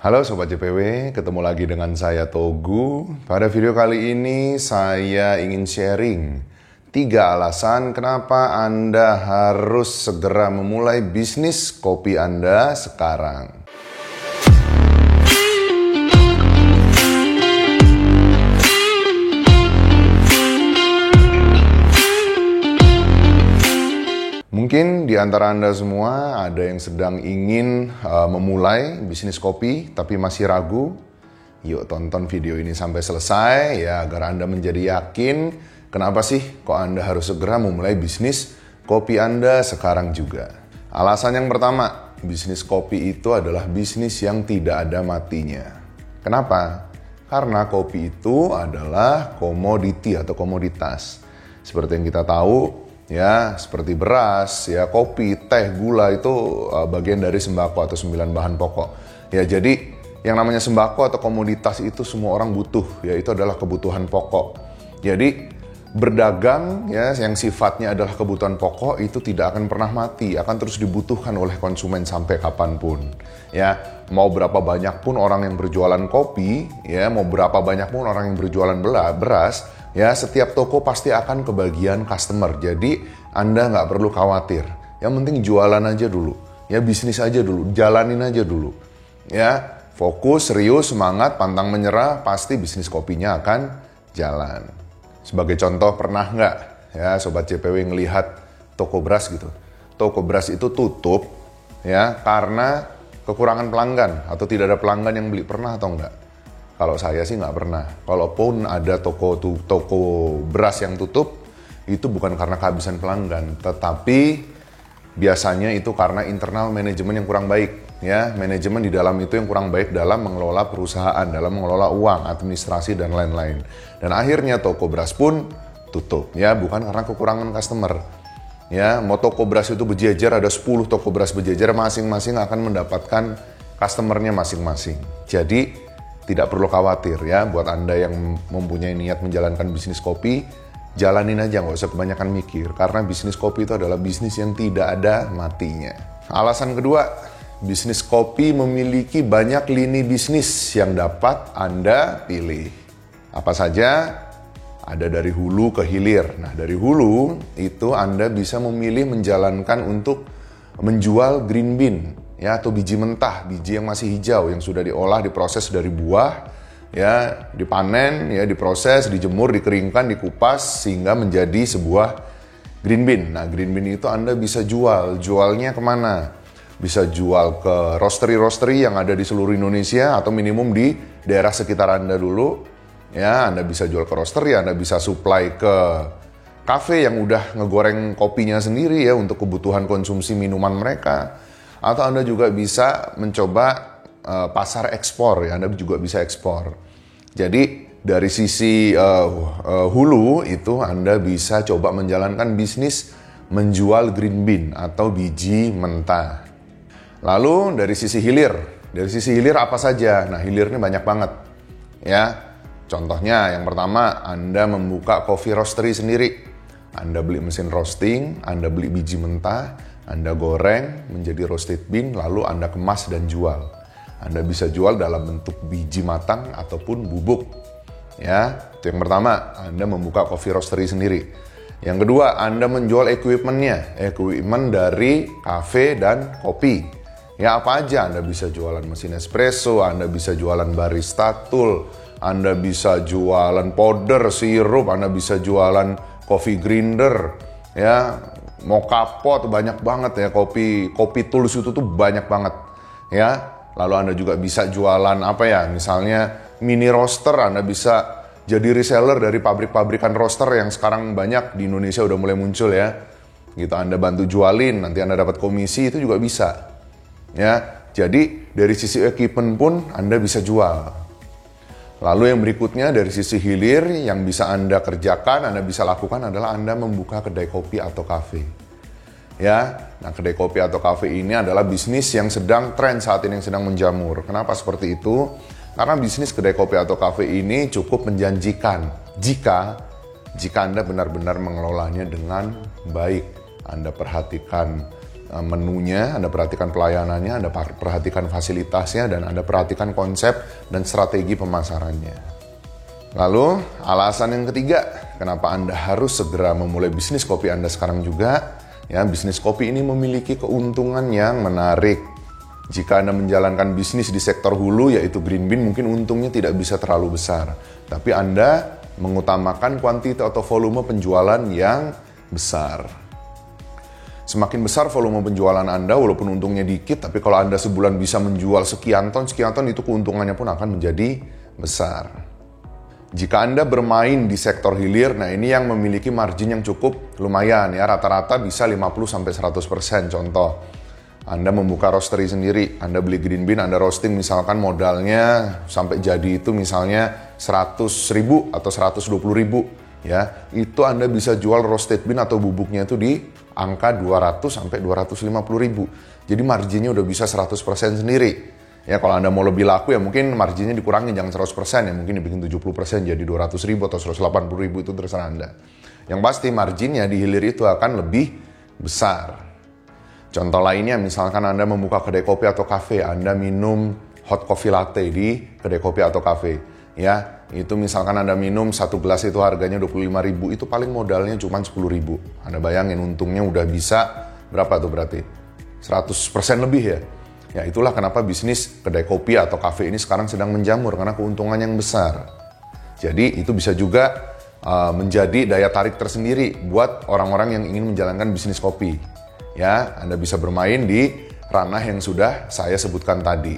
Halo Sobat JPW, ketemu lagi dengan saya Togu. Pada video kali ini saya ingin sharing 3 alasan kenapa Anda harus segera memulai bisnis kopi Anda sekarang. Mungkin di antara Anda semua ada yang sedang ingin memulai bisnis kopi tapi masih ragu. Yuk tonton video ini sampai selesai ya agar Anda menjadi yakin kenapa sih kok Anda harus segera memulai bisnis kopi Anda sekarang juga. Alasan yang pertama, bisnis kopi itu adalah bisnis yang tidak ada matinya. Kenapa? Karena kopi itu adalah komoditi atau komoditas. Seperti yang kita tahu, ya seperti beras, ya kopi, teh, gula itu bagian dari sembako atau 9 bahan pokok. Ya jadi yang namanya sembako atau komoditas itu semua orang butuh, ya itu adalah kebutuhan pokok. Jadi berdagang ya yang sifatnya adalah kebutuhan pokok itu tidak akan pernah mati, akan terus dibutuhkan oleh konsumen sampai kapanpun. Ya mau berapa banyak pun orang yang berjualan kopi, ya mau berapa banyak pun orang yang berjualan beras, ya setiap toko pasti akan kebagian customer. Jadi Anda nggak perlu khawatir. Yang penting jualan aja dulu. Ya bisnis aja dulu. Jalanin aja dulu. Ya fokus, serius, semangat, pantang menyerah. Pasti bisnis kopinya akan jalan. Sebagai contoh, pernah nggak ya Sobat JPW ngelihat toko beras gitu. Toko beras itu tutup ya karena kekurangan pelanggan. Atau tidak ada pelanggan yang beli. Pernah atau enggak? Kalau saya sih nggak pernah. Kalaupun ada toko beras yang tutup, itu bukan karena kehabisan pelanggan, tetapi biasanya itu karena internal manajemen yang kurang baik. Ya, manajemen di dalam itu yang kurang baik dalam mengelola perusahaan, dalam mengelola uang, administrasi dan lain-lain. Dan akhirnya toko beras pun tutup. Ya, bukan karena kekurangan customer. Ya, mau toko beras itu berjejer, ada 10 toko beras berjejer, masing-masing akan mendapatkan customernya masing-masing. Jadi tidak perlu khawatir ya buat Anda yang mempunyai niat menjalankan bisnis kopi, jalanin aja, nggak usah kebanyakan mikir. Karena bisnis kopi itu adalah bisnis yang tidak ada matinya. Alasan kedua, bisnis kopi memiliki banyak lini bisnis yang dapat Anda pilih. Apa saja? Ada dari hulu ke hilir. Nah dari hulu itu Anda bisa memilih menjalankan untuk menjual green bean. Ya, atau biji mentah, biji yang masih hijau, yang sudah diolah, diproses dari buah, ya, dipanen, ya, diproses, dijemur, dikeringkan, dikupas, sehingga menjadi sebuah green bean. Nah, green bean itu Anda bisa jualnya kemana? Bisa jual ke roastery-roastery yang ada di seluruh Indonesia, atau minimum di daerah sekitar Anda dulu. Ya, Anda bisa jual ke roastery, Anda bisa supply ke kafe yang udah ngegoreng kopinya sendiri ya, untuk kebutuhan konsumsi minuman mereka. Atau Anda juga bisa mencoba pasar ekspor, ya Anda juga bisa ekspor. Jadi dari sisi hulu itu Anda bisa coba menjalankan bisnis menjual green bean atau biji mentah. Lalu dari sisi hilir apa saja? Nah hilir ini banyak banget ya. Contohnya yang pertama Anda membuka coffee roastery sendiri. Anda beli mesin roasting, Anda beli biji mentah, Anda goreng menjadi roasted bean, lalu Anda kemas dan jual. Anda bisa jual dalam bentuk biji matang ataupun bubuk. Ya, itu yang pertama, Anda membuka coffee roastery sendiri. Yang kedua, Anda menjual equipment dari kafe dan kopi. Ya, apa aja? Anda bisa jualan mesin espresso, Anda bisa jualan barista tool, Anda bisa jualan powder, sirup, Anda bisa jualan coffee grinder, ya. Mau kapot banyak banget ya, kopi tools itu tuh banyak banget ya. Lalu Anda juga bisa jualan misalnya mini roaster. Anda bisa jadi reseller dari pabrik-pabrikan roaster yang sekarang banyak di Indonesia udah mulai muncul ya. Gitu Anda bantu jualin, nanti Anda dapat komisi, itu juga bisa. Ya. Jadi dari sisi equipment pun Anda bisa jual. Lalu yang berikutnya dari sisi hilir yang bisa Anda kerjakan, Anda bisa lakukan adalah Anda membuka kedai kopi atau kafe. Ya, nah kedai kopi atau kafe ini adalah bisnis yang sedang tren saat ini, yang sedang menjamur. Kenapa seperti itu? Karena bisnis kedai kopi atau kafe ini cukup menjanjikan jika Anda benar-benar mengelolanya dengan baik. Anda perhatikan menunya, Anda perhatikan pelayanannya, Anda perhatikan fasilitasnya, dan Anda perhatikan konsep dan strategi pemasarannya. Lalu, alasan yang ketiga, kenapa Anda harus segera memulai bisnis kopi Anda sekarang juga, ya, bisnis kopi ini memiliki keuntungan yang menarik. Jika Anda menjalankan bisnis di sektor hulu, yaitu green bean, mungkin untungnya tidak bisa terlalu besar. Tapi Anda mengutamakan kuantitas atau volume penjualan yang besar. Semakin besar volume penjualan Anda, walaupun untungnya dikit, tapi kalau Anda sebulan bisa menjual sekian ton, itu keuntungannya pun akan menjadi besar. Jika Anda bermain di sektor hilir, nah ini yang memiliki margin yang cukup lumayan ya, rata-rata bisa 50-100%. Contoh, Anda membuka roastery sendiri, Anda beli green bean, Anda roasting, misalkan modalnya sampai jadi itu misalnya 100.000 atau 120.000. Ya, itu Anda bisa jual roasted bean atau bubuknya itu di angka 200 sampai 250.000. Jadi marginnya udah bisa 100% sendiri. Ya, kalau Anda mau lebih laku ya mungkin marginnya dikurangi, jangan 100%, ya mungkin dibikin 70% jadi 200.000 atau 180.000, itu terserah Anda. Yang pasti marginnya di hilir itu akan lebih besar. Contoh lainnya, misalkan Anda membuka kedai kopi atau kafe, Anda minum hot coffee latte di kedai kopi atau kafe. Ya, itu misalkan Anda minum satu gelas itu harganya 25.000, itu paling modalnya cuma 10.000. Anda bayangin untungnya udah bisa berapa tuh berarti? 100% lebih ya. Ya, itulah kenapa bisnis kedai kopi atau kafe ini sekarang sedang menjamur, karena keuntungan yang besar. Jadi itu bisa juga menjadi daya tarik tersendiri buat orang-orang yang ingin menjalankan bisnis kopi. Ya, Anda bisa bermain di ranah yang sudah saya sebutkan tadi.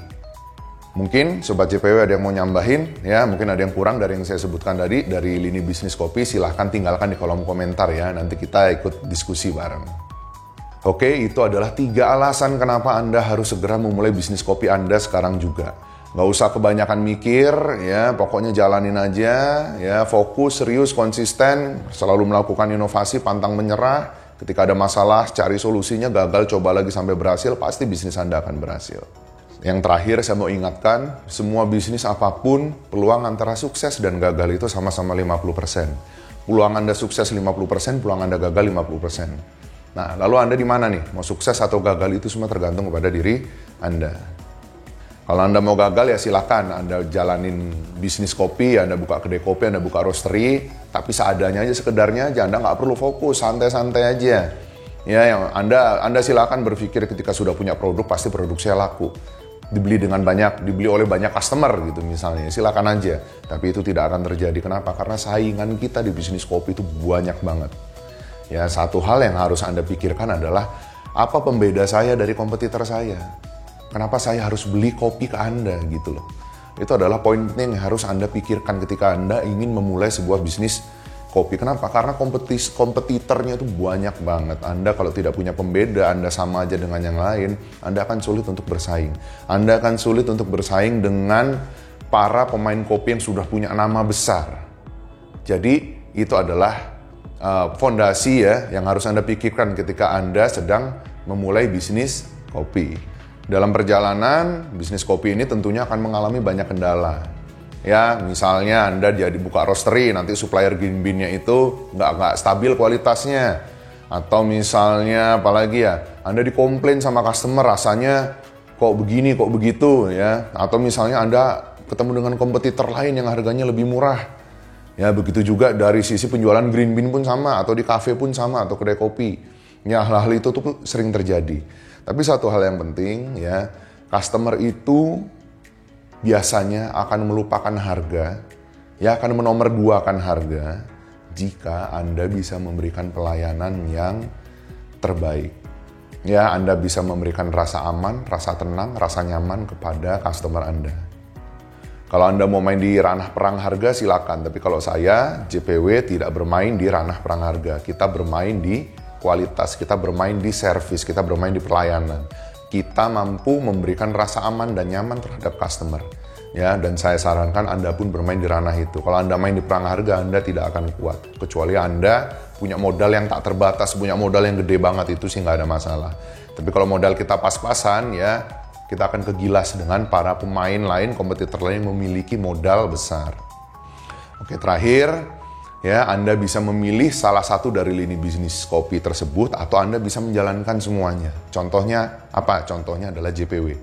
Mungkin Sobat JPW ada yang mau nyambahin, ya mungkin ada yang kurang dari yang saya sebutkan tadi, dari lini bisnis kopi, silahkan tinggalkan di kolom komentar ya, nanti kita ikut diskusi bareng. Oke, itu adalah 3 alasan kenapa Anda harus segera memulai bisnis kopi Anda sekarang juga. Nggak usah kebanyakan mikir, ya pokoknya jalanin aja, ya fokus, serius, konsisten, selalu melakukan inovasi, pantang menyerah. Ketika ada masalah, cari solusinya, gagal, coba lagi sampai berhasil, pasti bisnis Anda akan berhasil. Yang terakhir saya mau ingatkan, semua bisnis apapun, peluang antara sukses dan gagal itu sama-sama 50%. Peluang Anda sukses 50%, peluang Anda gagal 50%. Nah, lalu Anda di mana nih? Mau sukses atau gagal itu semua tergantung kepada diri Anda. Kalau Anda mau gagal ya silakan, Anda jalanin bisnis kopi, Anda buka kedai kopi, Anda buka roastery, tapi seadanya aja, sekedarnya aja, Anda nggak perlu fokus, santai-santai aja. Ya, yang Anda silakan berpikir ketika sudah punya produk, pasti produk saya laku. Dibeli oleh banyak customer gitu misalnya, silakan aja. Tapi itu tidak akan terjadi. Kenapa? Karena saingan kita di bisnis kopi itu banyak banget. Ya, satu hal yang harus Anda pikirkan adalah, apa pembeda saya dari kompetitor saya? Kenapa saya harus beli kopi ke Anda gitu loh. Itu adalah poin penting yang harus Anda pikirkan ketika Anda ingin memulai sebuah bisnis kopi. Kenapa? Karena kompetitornya itu banyak banget. Anda kalau tidak punya pembeda, Anda sama aja dengan yang lain, Anda akan sulit untuk bersaing. Anda akan sulit untuk bersaing dengan para pemain kopi yang sudah punya nama besar. Jadi itu adalah fondasi ya yang harus Anda pikirkan ketika Anda sedang memulai bisnis kopi. Dalam perjalanan, bisnis kopi ini tentunya akan mengalami banyak kendala. Ya, misalnya Anda jadi buka roastery, nanti supplier green bean-nya itu nggak stabil kualitasnya. Atau misalnya apalagi ya, Anda dikomplain sama customer rasanya kok begini, kok begitu ya. Atau misalnya Anda ketemu dengan kompetitor lain yang harganya lebih murah. Ya, begitu juga dari sisi penjualan green bean pun sama, atau di kafe pun sama, atau kedai kopi. Ya, hal-hal itu tuh sering terjadi. Tapi satu hal yang penting ya, customer itu biasanya akan melupakan harga, ya akan menomorduakan harga jika Anda bisa memberikan pelayanan yang terbaik. Ya, Anda bisa memberikan rasa aman, rasa tenang, rasa nyaman kepada customer Anda. Kalau Anda mau main di ranah perang harga silakan, tapi kalau saya, JPW tidak bermain di ranah perang harga. Kita bermain di kualitas, kita bermain di service, kita bermain di pelayanan. Kita mampu memberikan rasa aman dan nyaman terhadap customer. Ya, dan saya sarankan Anda pun bermain di ranah itu. Kalau Anda main di perang harga, Anda tidak akan kuat. Kecuali Anda punya modal yang tak terbatas, punya modal yang gede banget, itu sih nggak ada masalah. Tapi kalau modal kita pas-pasan, ya kita akan kegilas dengan para pemain lain, kompetitor lain yang memiliki modal besar. Oke, terakhir, Ya, Anda bisa memilih salah satu dari lini bisnis kopi tersebut atau Anda bisa menjalankan semuanya. Contohnya apa? Contohnya adalah JPW.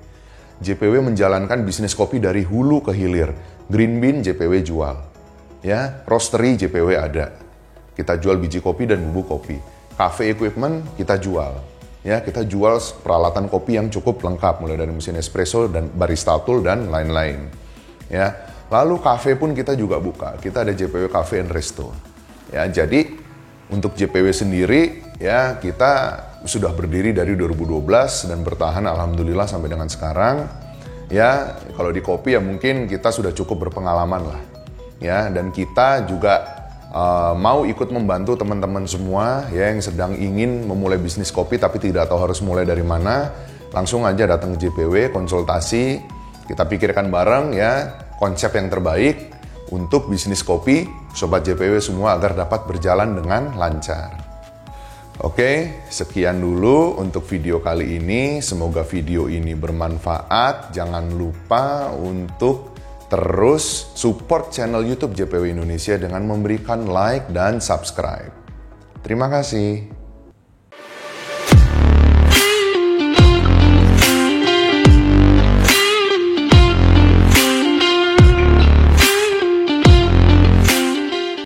JPW menjalankan bisnis kopi dari hulu ke hilir. Green bean JPW jual. Ya, roastery JPW ada. Kita jual biji kopi dan bubuk kopi. Cafe equipment kita jual. Ya, kita jual peralatan kopi yang cukup lengkap mulai dari mesin espresso dan barista tool dan lain-lain. Ya. Lalu kafe pun kita juga buka. Kita ada JPW Cafe and Resto. Ya, jadi untuk JPW sendiri ya kita sudah berdiri dari 2012 dan bertahan alhamdulillah sampai dengan sekarang. Ya, kalau di kopi ya mungkin kita sudah cukup berpengalaman lah. Ya, dan kita juga mau ikut membantu teman-teman semua ya yang sedang ingin memulai bisnis kopi tapi tidak tahu harus mulai dari mana. Langsung aja datang ke JPW, konsultasi, kita pikirkan bareng ya konsep yang terbaik untuk bisnis kopi Sobat JPW semua agar dapat berjalan dengan lancar. Oke, sekian dulu untuk video kali ini. Semoga video ini bermanfaat. Jangan lupa untuk terus support channel YouTube JPW Indonesia dengan memberikan like dan subscribe. Terima kasih.